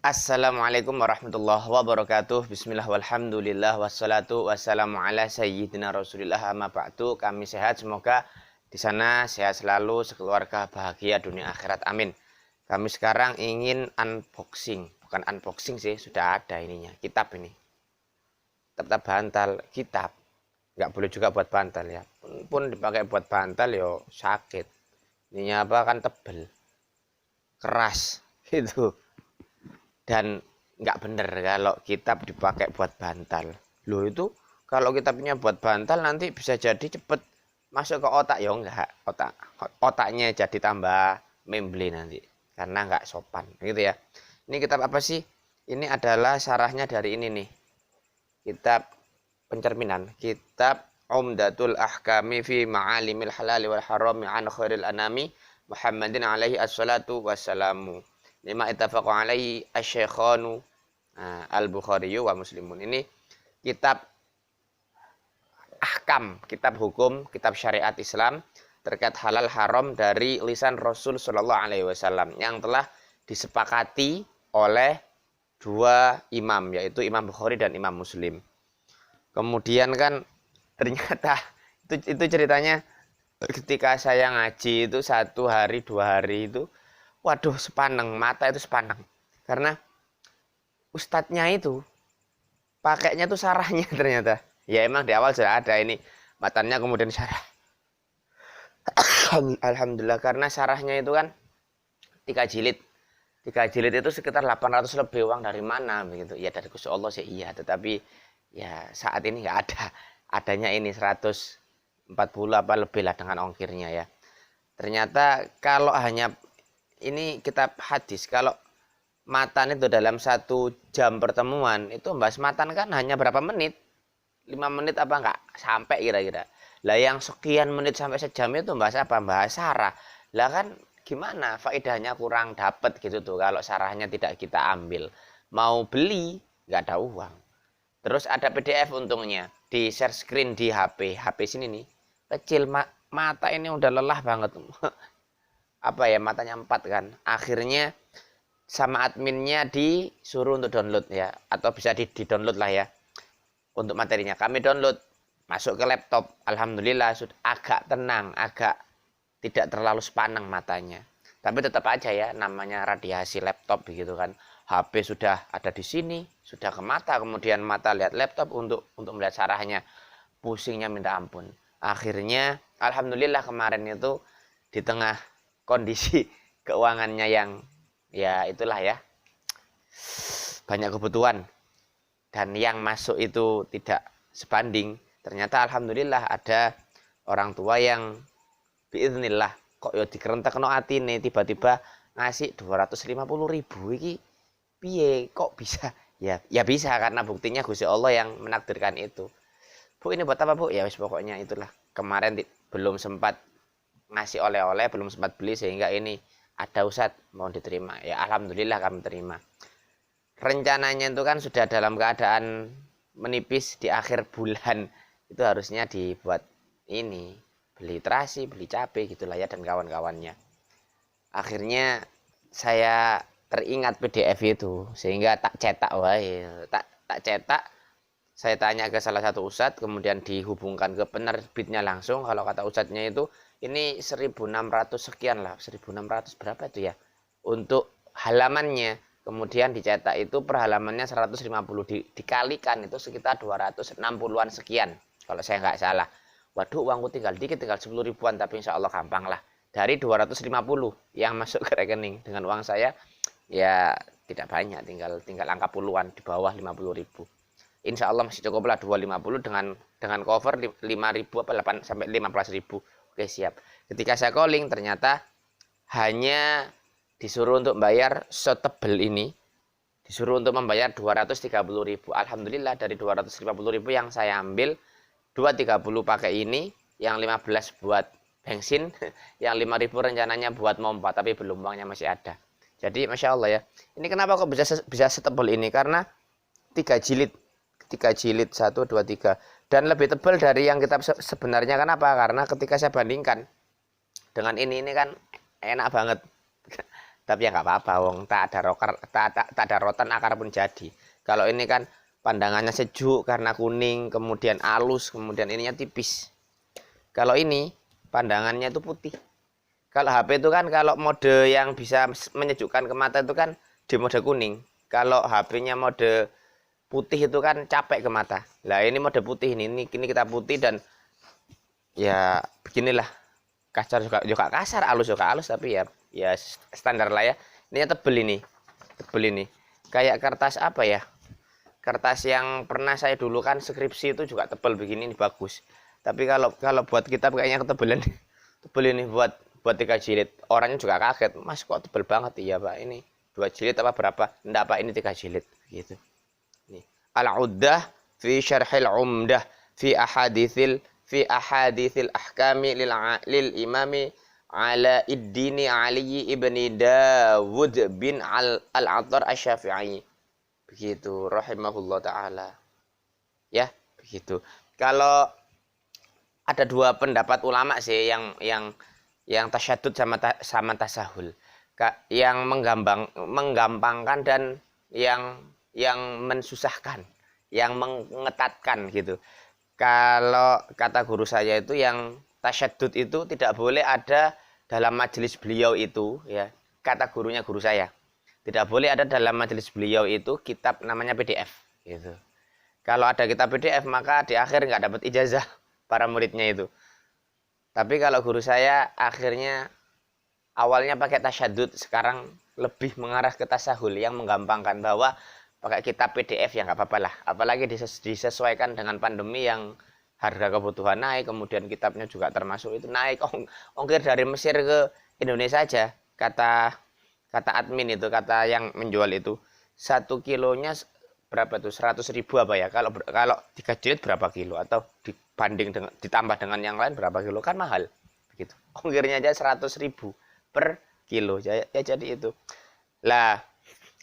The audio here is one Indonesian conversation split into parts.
Assalamualaikum warahmatullahi wabarakatuh. Bismillah walhamdulillah wassalatu wassalamu ala sayyidina Rasulillah amma ba'du. Kami sehat, semoga di sana sehat selalu, sekeluarga bahagia dunia akhirat. Amin. Kami sekarang ingin unboxing, bukan unboxing sih, sudah ada ininya. Kitab ini. Kitab bantal, kitab. Nggak boleh juga buat bantal ya. Pun dipakai buat bantal yo sakit. Ininya apa kan tebel. Keras gitu. Dan nggak bener kalau kitab dipakai buat bantal. Loh itu kalau kitabnya buat bantal nanti bisa jadi cepet masuk ke otak ya enggak. Otaknya jadi tambah memble nanti karena nggak sopan gitu ya. Ini kitab apa sih? Ini adalah syarahnya dari ini nih. Kitab pencerminan, kitab Umdatul Ahkami fi Ma'alimil Halali wal Harami an Khairil Anami Muhammadin alaihi assalatu wassalamu. Lima ittafaqu alaihi asy-syaikhanu al-Bukhari wa Muslimun. Ini kitab ahkam, kitab hukum, kitab syariat Islam terkait halal haram dari lisan Rasul sallallahu alaihi wasallam yang telah disepakati oleh dua imam, yaitu Imam Bukhari dan Imam Muslim. Kemudian kan ternyata itu ceritanya ketika saya ngaji itu 1 hari 2 hari itu, waduh sepaneng, mata itu sepaneng. Karena ustadznya itu pakainya tuh sarahnya ternyata. Ya emang di awal sudah ada ini matanya, kemudian sarah. Alhamdulillah, karena sarahnya itu kan 3 jilid. 3 jilid itu sekitar 800 lebih, uang dari mana begitu. Ya dari Gusti Allah sih iya, tetapi ya saat ini nggak ada. Adanya ini 140 apa lebih lah dengan ongkirnya ya. Ternyata kalau hanya ini kitab hadis, kalau matan itu dalam 1 jam pertemuan itu bahas matan kan hanya berapa menit, 5 menit apa enggak sampai kira-kira. Lah yang sekian menit sampai sejam itu bahas apa? Bahas sarah. Lah kan gimana, faedahnya kurang dapat gitu tuh kalau sarahnya tidak kita ambil. Mau beli nggak ada uang. Terus ada PDF untungnya, di share screen di HP sini nih kecil, mata ini udah lelah banget. Apa ya, matanya 4 kan. Akhirnya sama adminnya disuruh untuk download ya, atau bisa di-download lah ya untuk materinya. Kami download, masuk ke laptop. Alhamdulillah sudah agak tenang, agak tidak terlalu sepaneng matanya. Tapi tetap aja ya, namanya radiasi laptop begitu kan. HP sudah ada di sini, sudah ke mata, kemudian mata lihat laptop untuk melihat sarahnya. Pusingnya minta ampun. Akhirnya alhamdulillah kemarin itu di tengah kondisi keuangannya yang ya itulah ya, banyak kebutuhan dan yang masuk itu tidak sebanding, ternyata alhamdulillah ada orang tua yang biiznillah kok ya dikerentekno atine tiba-tiba ngasih 250.000 iki piye kok bisa ya bisa karena buktinya Gusti Allah yang menakdirkan itu. Bu, ini buat apa Bu? Ya wis pokoknya itulah, kemarin belum sempat ngasih oleh-oleh, belum sempat beli sehingga ini ada Ustadz mau diterima. Ya alhamdulillah kami terima. Rencananya itu kan sudah dalam keadaan menipis di akhir bulan, itu harusnya dibuat ini, beli terasi, beli cabai gitulah ya dan kawan-kawannya. Akhirnya saya teringat PDF itu sehingga tak cetak wae, tak cetak. Saya tanya ke salah satu ustadz, kemudian dihubungkan ke penerbitnya langsung. Kalau kata ustadznya itu ini 1.600 sekian lah, 1.600 berapa itu ya untuk halamannya. Kemudian dicetak itu per halamannya 150, dikalikan itu sekitar 260-an sekian kalau saya nggak salah. Waduh, uangku tinggal dikit, tinggal 10 ribuan, tapi insya Allah gampang lah. Dari 250 yang masuk ke rekening, dengan uang saya ya tidak banyak, tinggal angka puluhan, di bawah 50.000. Insya Allah masih cukup lah 250 dengan cover 5.000 apa 8 sampai 15.000. Oke siap. Ketika saya calling ternyata hanya disuruh untuk bayar setebel ini, disuruh untuk membayar 230.000. Alhamdulillah dari 250.000 yang saya ambil 230 pakai ini, yang 15 buat bensin, yang 5.000 rencananya buat mompa tapi belum, uangnya masih ada. Jadi masya Allah ya. Ini kenapa kok bisa setebel ini? Karena 3 jilid 1, 2, 3 dan lebih tebal dari yang kitab sebenarnya. Kenapa? Karena ketika saya bandingkan dengan ini kan enak banget. Tapi ya nggak apa-apa, wong tak ada rotan akar pun jadi. Kalau ini kan pandangannya sejuk karena kuning, kemudian halus, kemudian ininya tipis. Kalau ini pandangannya itu putih. Kalau HP itu kan kalau mode yang bisa menyejukkan ke mata itu kan di mode kuning. Kalau HP-nya mode putih itu kan capek ke mata. Lah ini mode putih ini kita putih dan ya beginilah, kasar juga kasar, halus juga halus, tapi ya standar lah ya. Ini tebel ini kayak kertas apa ya, kertas yang pernah saya dulu kan skripsi itu juga tebel begini, ini bagus. Tapi kalau buat kitab kayaknya ketebelan tebel ini buat 3 jilid. Orangnya juga kaget, mas kok tebel banget. Iya pak, ini 2 jilid apa berapa, enggak pak, ini 3 jilid gitu. Nih al-uddah fi syarhil umdah fi ahadithil ahkami lil imami ala iddini Ali ibni Dawud bin al-Attar asy-Syafi'i. Begitu rahimahullah taala. Ya, begitu. Kalau ada 2 pendapat ulama sih yang tasyadud sama tasahul. Yang menggampangkan dan yang mensusahkan, yang mengetatkan gitu. Kalau kata guru saya itu yang tasyadud itu tidak boleh ada dalam majelis beliau itu ya. Kata gurunya guru saya, tidak boleh ada dalam majelis beliau itu kitab namanya PDF gitu. Kalau ada kitab PDF maka di akhir nggak dapat ijazah para muridnya itu. Tapi kalau guru saya akhirnya awalnya pakai tasyadud, sekarang lebih mengarah ke tasahul yang menggampangkan, bahwa pakai kitab PDF ya nggak apa-apa lah. Apalagi disesuaikan dengan pandemi yang harga kebutuhan naik, kemudian kitabnya juga termasuk itu naik. Ongkir dari Mesir ke Indonesia aja, kata admin itu, kata yang menjual itu, 1 kilonya berapa tuh, 100.000 apa ya, kalau 3 jilid berapa kilo, atau ditambah dengan yang lain berapa kilo, kan mahal begitu. Ongkirnya aja 100.000 per kilo ya, jadi itu lah.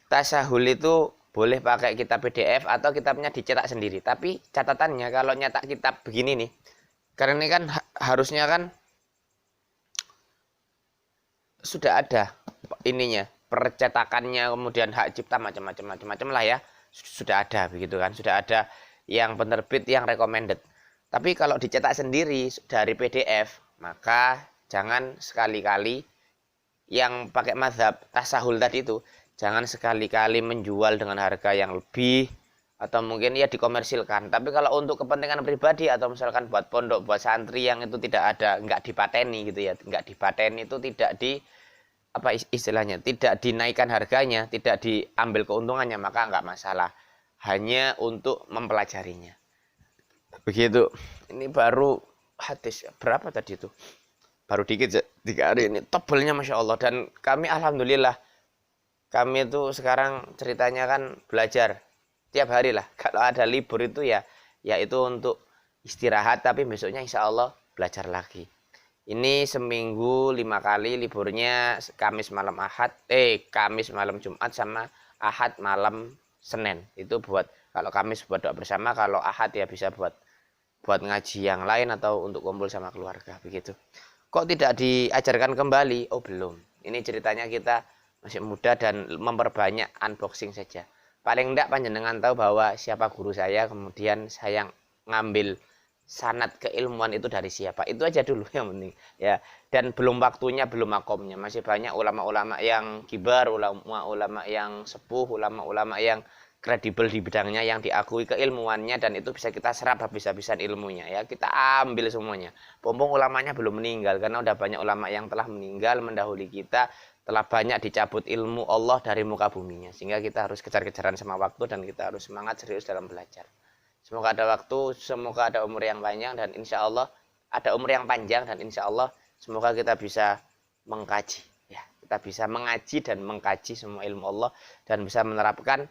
Tasahul itu boleh pakai kitab PDF atau kitabnya dicetak sendiri. Tapi catatannya kalau nyetak kitab begini nih, karena ini kan harusnya kan sudah ada ininya, percetakannya, kemudian hak cipta macam-macam lah ya, sudah ada begitu kan, sudah ada yang penerbit yang recommended. Tapi kalau dicetak sendiri dari PDF, maka jangan sekali-kali yang pakai mazhab tasahul tadi itu, jangan sekali-kali menjual dengan harga yang lebih, atau mungkin ya dikomersilkan. Tapi kalau untuk kepentingan pribadi atau misalkan buat pondok, buat santri yang itu tidak ada, nggak dipateni gitu ya, nggak dipateni itu, tidak di apa istilahnya, tidak dinaikkan harganya, tidak diambil keuntungannya, maka nggak masalah, hanya untuk mempelajarinya begitu. Ini baru hadis berapa tadi itu, baru dikit 3 hari ini tebelnya masya Allah. Dan kami alhamdulillah, kami itu sekarang ceritanya kan belajar tiap hari lah. Kalau ada libur itu ya itu untuk istirahat, tapi besoknya insya Allah belajar lagi. Ini seminggu 5 kali liburnya, Kamis malam Kamis malam Jumat sama Ahad malam Senin. Itu buat, kalau Kamis buat doa bersama, kalau Ahad ya bisa buat ngaji yang lain atau untuk kumpul sama keluarga begitu. Kok tidak diajarkan kembali? Oh belum. Ini ceritanya kita masih muda dan memperbanyak unboxing saja. Paling enggak panjenengan tahu bahwa siapa guru saya, kemudian saya ngambil sanad keilmuan itu dari siapa. Itu aja dulu yang penting ya. Dan belum waktunya, belum makomnya. Masih banyak ulama-ulama yang kibar, ulama-ulama yang sepuh, ulama-ulama yang kredibel di bidangnya, yang diakui keilmuannya, dan itu bisa kita serap habis-habisan ilmunya ya. Kita ambil semuanya. Pompong ulamanya belum meninggal, karena udah banyak ulama yang telah meninggal mendahului kita, telah banyak dicabut ilmu Allah dari muka buminya, sehingga kita harus kejar-kejaran sama waktu dan kita harus semangat serius dalam belajar. Semoga ada waktu, semoga ada umur yang panjang, dan insya Allah ada umur yang panjang, dan insya Allah semoga kita bisa mengkaji ya, kita bisa mengaji dan mengkaji semua ilmu Allah, dan bisa menerapkan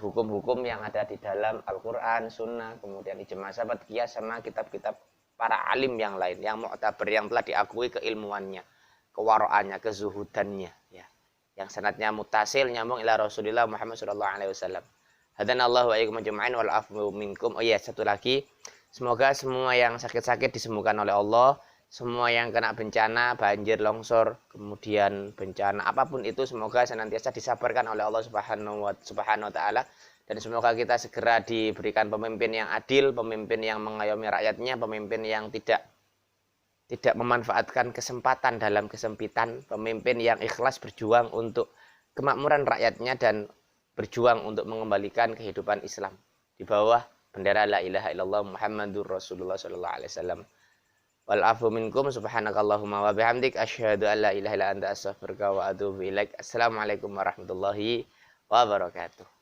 hukum-hukum yang ada di dalam Al-Quran, Sunnah, kemudian ijma sahabat, qiyas, sama kitab-kitab para alim yang lain, yang mu'tabar, yang telah diakui keilmuannya, kewaroannya, kezuhudannya ya, yang sanadnya mutasil nyambung ila Rasulullah Muhammad sallallahu alaihi wasallam. Hadanallahu wa iyyakum ajma'in wal afu minkum. Oh iya, satu lagi, semoga semua yang sakit-sakit disembuhkan oleh Allah, semua yang kena bencana, banjir, longsor, kemudian bencana apapun itu, semoga senantiasa disabarkan oleh Allah Subhanahu wa taala, dan semoga kita segera diberikan pemimpin yang adil, pemimpin yang mengayomi rakyatnya, pemimpin yang tidak memanfaatkan kesempatan dalam kesempitan, pemimpin yang ikhlas berjuang untuk kemakmuran rakyatnya dan berjuang untuk mengembalikan kehidupan Islam di bawah bendera la ilaha illallah Muhammadur Rasulullah sallallahu alaihi wasallam. Wal afu minkum subhanakallahumma wa bihamdik asyhadu an la ilaha illa anta astaghfiruka wa atubu ilaik. Assalamualaikum warahmatullahi wabarakatuh.